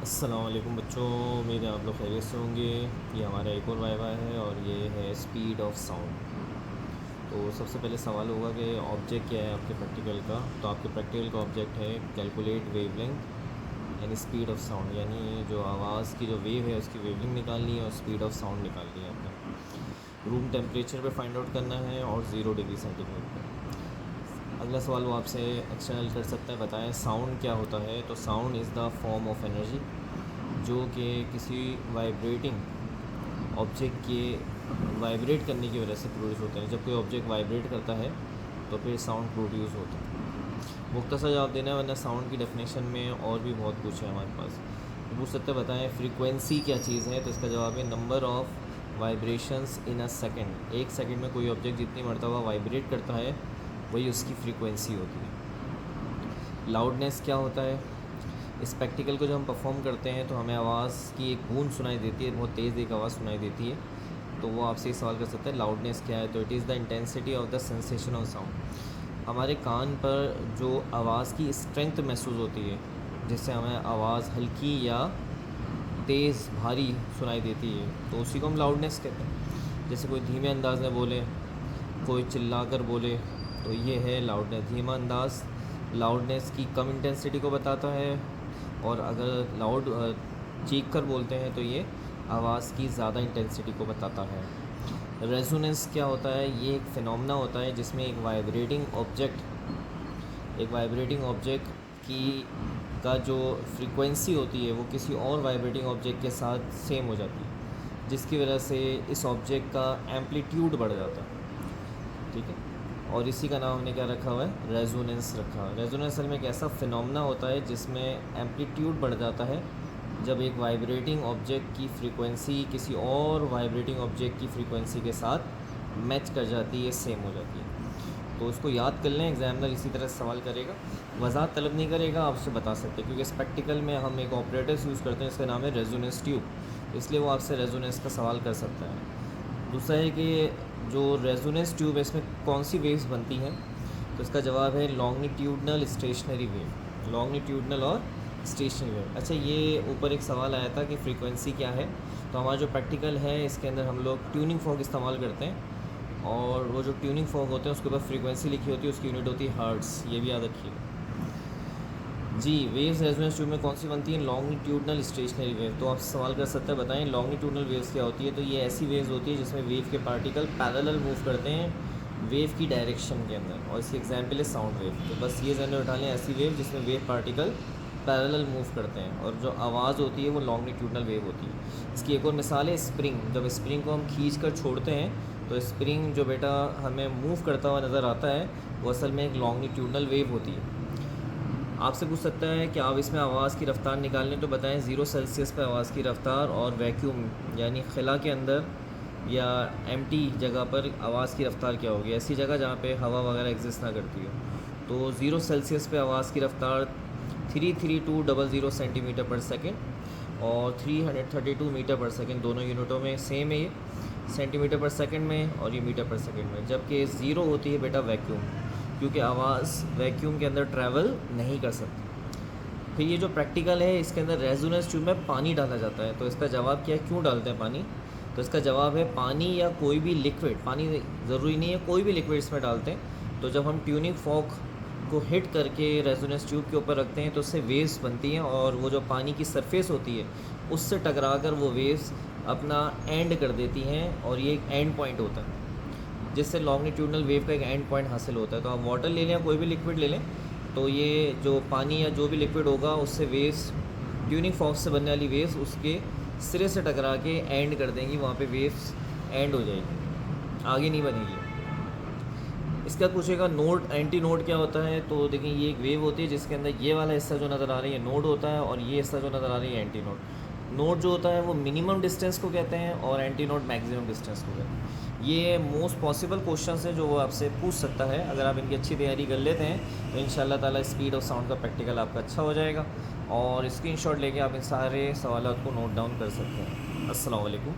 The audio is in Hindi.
अस्सलाम वालेकुम बच्चों, उम्मीद है आप लोग खैरियत से होंगे। ये हमारा एक और वाइवा है और ये है स्पीड ऑफ साउंड। तो सबसे पहले सवाल होगा कि ऑब्जेक्ट क्या है आपके प्रैक्टिकल का। तो आपके प्रैक्टिकल का ऑब्जेक्ट है calculate wavelength and speed of sound, यानी जो आवाज़ की जो वेव है उसकी वेवलेंथ निकालनी है और स्पीड ऑफ साउंड निकालनी है आपने। रूम टेम्परेचर पे फाइंड आउट करना है और 0 डिग्री सेंटीग्रेड पे। अगला सवाल वो आपसे एक्सटर्नल कर सकता है, बताएं साउंड क्या होता है। तो sound is the form of energy जो कि किसी वाइब्रेटिंग ऑब्जेक्ट के वाइब्रेट करने की वजह से प्रोड्यूस होते हैं। जब कोई ऑब्जेक्ट वाइब्रेट करता है तो फिर साउंड प्रोड्यूस होता है। मुख्तसर जवाब देना है, वरना साउंड की डेफिनेशन में और भी बहुत कुछ है हमारे पास। तो पूछ सकते हैं बताएं फ्रीक्वेंसी क्या चीज़ है। तो इसका जवाब है number of vibrations in a second. एक सेकेंड में कोई ऑब्जेक्ट जितनी मरतबा वाइब्रेट करता है वही उसकी फ्रीक्वेंसी होती है। लाउडनेस क्या होता है। इस प्रैक्टिकल को जब हम परफॉर्म करते हैं तो हमें आवाज़ की एक गूंज सुनाई देती है, बहुत तेज़ एक आवाज़ सुनाई देती है। तो वो आपसे ये सवाल कर सकते हैं लाउडनेस क्या है। तो it is the intensity of the sensation of sound. हमारे कान पर जो आवाज़ की स्ट्रेंथ महसूस होती है, जिससे हमें आवाज़ हल्की या तेज़ भारी सुनाई देती है, तो उसी को हम लाउडनेस कहते हैं। जैसे कोई धीमे अंदाज में बोले, कोई चिल्लाकर बोले, तो ये है लाउडनेस। धीमा अंदाज लाउडनेस की कम इंटेंसिटी को बताता है, और अगर लाउड चीख कर बोलते हैं तो ये आवाज़ की ज़्यादा इंटेंसिटी को बताता है। रेजोनेंस क्या होता है। ये एक फिनोमेना होता है जिसमें एक वाइब्रेटिंग ऑब्जेक्ट की का जो फ्रीक्वेंसी होती है वो किसी और वाइब्रेटिंग ऑब्जेक्ट के साथ सेम हो जाती है, जिसकी वजह से इस ऑब्जेक्ट का एम्पलीट्यूड बढ़ जाता है। ठीक है, और इसी का नाम हमने क्या रखा हुआ है, रेजोनेंस रखा है। रेजोनेंस असल में एक ऐसा फिनोमेना होता है जिसमें एम्पलीट्यूड बढ़ जाता है जब एक वाइब्रेटिंग ऑब्जेक्ट की फ्रीक्वेंसी किसी और वाइब्रेटिंग ऑब्जेक्ट की फ्रीक्वेंसी के साथ मैच कर जाती है, सेम हो जाती है। तो उसको याद कर लें, एग्जामिनर इसी तरह से सवाल करेगा, वजाहत तलब नहीं करेगा, आपसे बता सकते हैं। क्योंकि इस प्रैक्टिकल में हम एक ऑपरेटर्स यूज़ करते हैं, इसका नाम है रेजोनेंस ट्यूब, इसलिए वो आपसे रेजोनेंस का सवाल कर सकता है। दूसरा है कि जो रेजोनेंस ट्यूब है इसमें कौन सी वेव्स बनती हैं। तो इसका जवाब है लॉन्गिट्यूडनल स्टेशनरी वेव। लॉन्गिट्यूडनल और स्टेशनरी वेव। अच्छा, ये ऊपर एक सवाल आया था कि फ्रीक्वेंसी क्या है। तो हमारा जो प्रैक्टिकल है इसके अंदर हम लोग ट्यूनिंग फॉर्क इस्तेमाल करते हैं, और वो जो ट्यूनिंग फॉर्क होते हैं उसके ऊपर फ्रीक्वेंसी लिखी होती है, उसकी यूनिट होती है हर्ट्ज़। ये भी याद रखिएगा जी। वेव्स रेजोनेंस ट्यूब में कौन सी बनती है, लॉन्गिट्यूडनल स्टेशनरी वेव। तो आप सवाल कर सकते हैं बताएं लॉन्गिट्यूडनल वेव्स क्या होती है। तो ये ऐसी वेव्स होती है जिसमें वेव के पार्टिकल पैरेलल मूव करते हैं वेव की डायरेक्शन के अंदर, और इसकी एग्जांपल है साउंड वेव। तो बस ये जहन में उठा लें, ऐसी वेव जिसमें वेव पार्टिकल पैरेलल मूव करते हैं, और जो आवाज़ होती है वो लॉन्गिट्यूडनल वेव होती है। इसकी एक और मिसाल है स्प्रिंग। जब स्प्रिंग को हम खींच कर छोड़ते हैं तो स्प्रिंग जो बेटा हमें मूव करता हुआ नज़र आता है वो असल में एक लॉन्गिट्यूडनल वेव होती है। आपसे पूछ सकता है कि आप इसमें आवाज़ की रफ़्तार निकालने, तो बताएं 0 सेल्सियस पर आवाज़ की रफ़्तार और वैक्यूम यानी खला के अंदर या एम्प्टी जगह पर आवाज़ की रफ़्तार क्या होगी। ऐसी जगह जहाँ पे हवा वगैरह एग्जिस्ट ना करती हो। तो 0 सेल्सियस पे आवाज़ की रफ़्तार 33200 सेंटीमीटर पर सेकेंड और 332 मीटर पर सेकेंड, दोनों यूनिटों में सेम है ये, सेंटीमीटर पर सेकेंड में और ये मीटर पर सेकेंड में। जबकि 0 होती है बेटा वैक्यूम, क्योंकि आवाज़ वैक्यूम के अंदर ट्रैवल नहीं कर सकती। फिर ये जो प्रैक्टिकल है इसके अंदर रेजोनेंस ट्यूब में पानी डाला जाता है। तो इसका जवाब क्या है, क्यों डालते हैं पानी। तो इसका जवाब है पानी या कोई भी लिक्विड, पानी ज़रूरी नहीं है, कोई भी लिक्विड इसमें डालते हैं। तो जब हम ट्यूनिंग फॉर्क को हिट करके रेजोनेंस ट्यूब के ऊपर रखते हैं तो उससे वेव्स बनती हैं, और वो जो पानी की सरफेस होती है उससे टकरा कर वो वेव्स अपना एंड कर देती हैं, और ये एक एंड पॉइंट होता है जिससे लॉन्गिट्यूडनल वेव का एक एंड पॉइंट हासिल होता है। तो आप वाटर ले लें या कोई भी लिक्विड ले लें, तो ये जो पानी या जो भी लिक्विड होगा उससे वेव्स, ट्यूनिंग फॉर्क से बनने वाली वेव्स उसके सिरे से टकरा के एंड कर देंगी, वहाँ पे वेव्स एंड हो जाएगी, आगे नहीं बनेगी। इसका पूछेगा नोड, एंटी नोड क्या होता है। तो देखिए ये एक वेव होती है जिसके अंदर ये वाला हिस्सा जो नज़र आ रही है नोड होता है, और ये हिस्सा जो नज़र आ रही है एंटी नोड। नोड जो होता है वो मिनिमम डिस्टेंस को कहते हैं और एंटी नोड मैक्सिमम डिस्टेंस को कहते हैं। ये मोस्ट पॉसिबल क्वेश्चन है जो वो आपसे पूछ सकता है। अगर आप इनकी अच्छी तैयारी कर लेते हैं तो इंशाल्लाह ताला स्पीड ऑफ साउंड का प्रैक्टिकल आपका अच्छा हो जाएगा, और स्क्रीनशॉट लेके आप इन सारे सवालों को नोट डाउन कर सकते हैं। अस्सलाम वालेकुम।